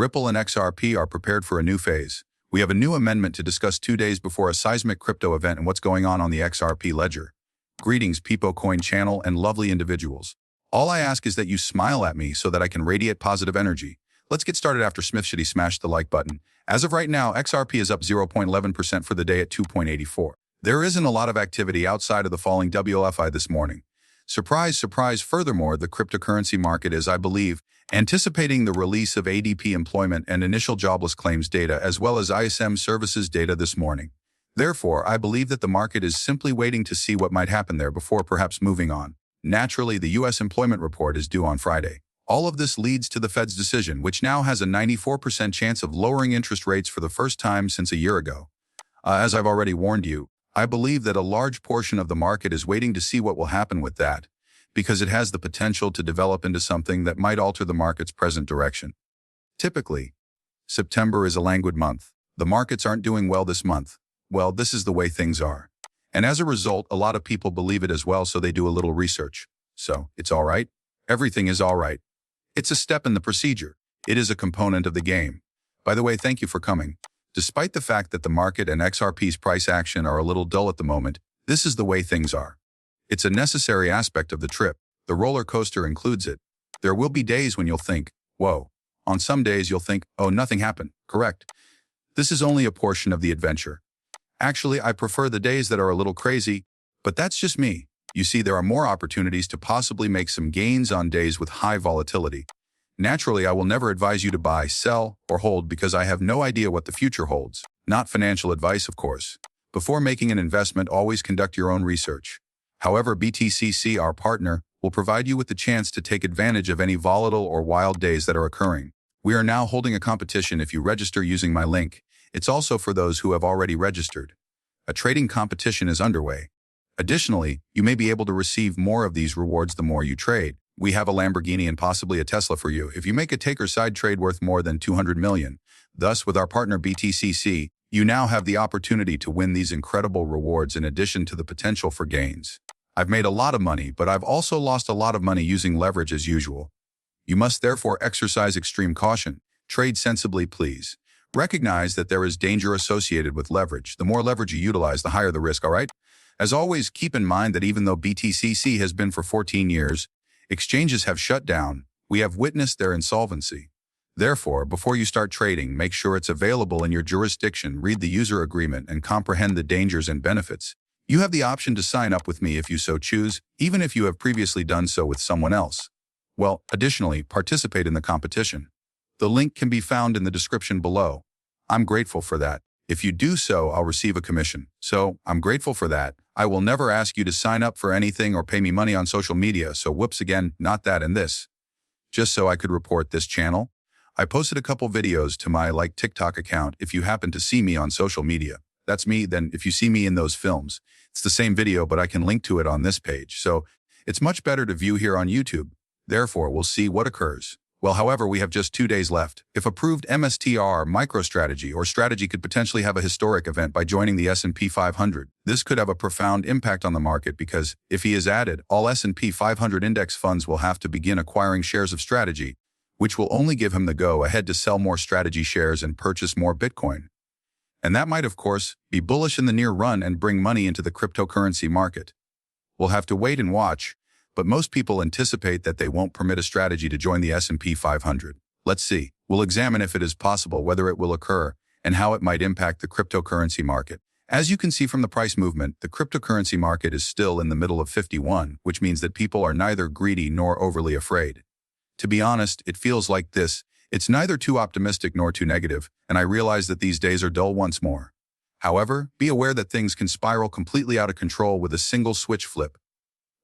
Ripple and XRP are prepared for a new phase. We have a new amendment to discuss 2 days before a seismic crypto event and what's going on the XRP ledger. Greetings, Peepo Coin channel and lovely individuals. All I ask is that you smile at me so that I can radiate positive energy. Let's get started after Smith Shitty smashed the like button. As of right now, XRP is up 0.11% for the day at 2.84. There isn't a lot of activity outside of the falling WLFI this morning. Surprise, surprise, furthermore, the cryptocurrency market is, I believe, anticipating the release of ADP employment and initial jobless claims data as well as ISM services data this morning. Therefore, I believe that the market is simply waiting to see what might happen there before perhaps moving on. Naturally, the U.S. employment report is due on Friday. All of this leads to the Fed's decision, which now has a 94% chance of lowering interest rates for the first time since a year ago. As I've already warned you, I believe that a large portion of the market is waiting to see what will happen with that, because it has the potential to develop into something that might alter the market's present direction. Typically, September is a languid month. The markets aren't doing well this month. Well, this is the way things are. And as a result, a lot of people believe it as well, so they do a little research. So, it's all right? Everything is all right. It's a step in the procedure. It is a component of the game. By the way, thank you for coming. Despite the fact that the market and XRP's price action are a little dull at the moment, this is the way things are. It's a necessary aspect of the trip. The roller coaster includes it. There will be days when you'll think, whoa. On some days you'll think, oh, nothing happened. Correct. This is only a portion of the adventure. Actually, I prefer the days that are a little crazy, but that's just me. You see, there are more opportunities to possibly make some gains on days with high volatility. Naturally, I will never advise you to buy, sell, or hold because I have no idea what the future holds. Not financial advice, of course. Before making an investment, always conduct your own research. However, BTCC, our partner, will provide you with the chance to take advantage of any volatile or wild days that are occurring. We are now holding a competition if you register using my link. It's also for those who have already registered. A trading competition is underway. Additionally, you may be able to receive more of these rewards the more you trade. We have a Lamborghini and possibly a Tesla for you if you make a take-or-side trade worth more than 200 million. Thus, with our partner BTCC, you now have the opportunity to win these incredible rewards in addition to the potential for gains. I've made a lot of money, but I've also lost a lot of money using leverage as usual. You must therefore exercise extreme caution. Trade sensibly, please. Recognize that there is danger associated with leverage. The more leverage you utilize, the higher the risk, all right? As always, keep in mind that even though BTCC has been for 14 years, exchanges have shut down. We have witnessed their insolvency. Therefore, before you start trading, make sure it's available in your jurisdiction, read the user agreement, and comprehend the dangers and benefits. You have the option to sign up with me if you so choose, even if you have previously done so with someone else. Well, additionally, participate in the competition. The link can be found in the description below. I'm grateful for that. If you do so, I'll receive a commission. So, I'm grateful for that. I will never ask you to sign up for anything or pay me money on social media, so whoops again, not that and this. Just so I could report this channel, I posted a couple videos to my TikTok account if you happen to see me on social media. That's me, then if you see me in those films, it's the same video but I can link to it on this page, so it's much better to view here on YouTube. Therefore, we'll see what occurs. Well, however, we have just 2 days left. If approved, MSTR, MicroStrategy, or Strategy could potentially have a historic event by joining the S&P 500. This could have a profound impact on the market because, if he is added, all S&P 500 index funds will have to begin acquiring shares of Strategy, which will only give him the go-ahead to sell more Strategy shares and purchase more Bitcoin. And that might, of course, be bullish in the near run and bring money into the cryptocurrency market. We'll have to wait and watch. But most people anticipate that they won't permit a Strategy to join the S&P 500. Let's see. We'll examine if it is possible, whether it will occur, and how it might impact the cryptocurrency market. As you can see from the price movement, the cryptocurrency market is still in the middle of 51, which means that people are neither greedy nor overly afraid. To be honest, it feels like this. It's neither too optimistic nor too negative, and I realize that these days are dull once more. However, be aware that things can spiral completely out of control with a single switch flip.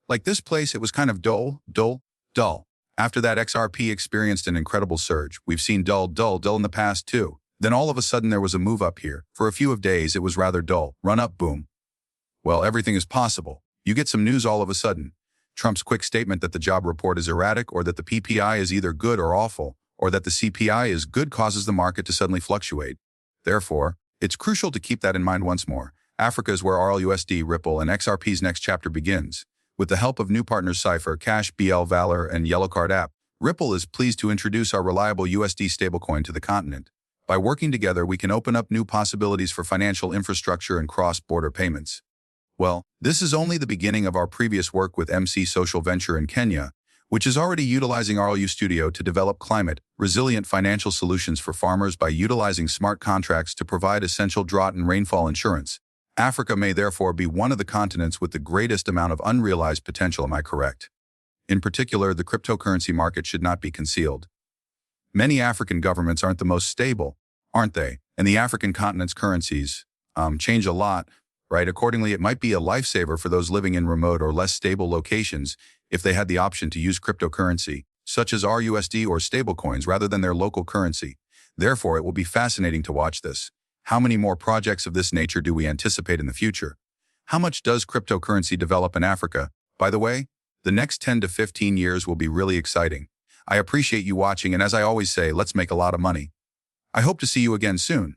Like this place, it was kind of dull. After that, XRP experienced an incredible surge. We've seen dull in the past too. Then all of a sudden there was a move up here. For a few of days, it was rather dull. Run up, boom. Well, everything is possible. You get some news all of a sudden. Trump's quick statement that the job report is erratic or that the PPI is either good or awful, or that the CPI is good causes the market to suddenly fluctuate. Therefore, it's crucial to keep that in mind once more. Africa is where RLUSD, Ripple, and XRP's next chapter begins. With the help of new partners Cypher, Cash, BL Valor, and Yellowcard app, Ripple is pleased to introduce our reliable USD stablecoin to the continent. By working together, we can open up new possibilities for financial infrastructure and cross-border payments. Well, this is only the beginning of our previous work with MC Social Venture in Kenya, which is already utilizing RLU Studio to develop climate-resilient financial solutions for farmers by utilizing smart contracts to provide essential drought and rainfall insurance. Africa may therefore be one of the continents with the greatest amount of unrealized potential, am I correct? In particular, the cryptocurrency market should not be concealed. Many African governments aren't the most stable, aren't they? And the African continent's currencies change a lot, right? Accordingly, it might be a lifesaver for those living in remote or less stable locations if they had the option to use cryptocurrency, such as RUSD or stablecoins, rather than their local currency. Therefore, it will be fascinating to watch this. How many more projects of this nature do we anticipate in the future? How much does cryptocurrency develop in Africa? By the way, the next 10 to 15 years will be really exciting. I appreciate you watching, and as I always say, let's make a lot of money. I hope to see you again soon.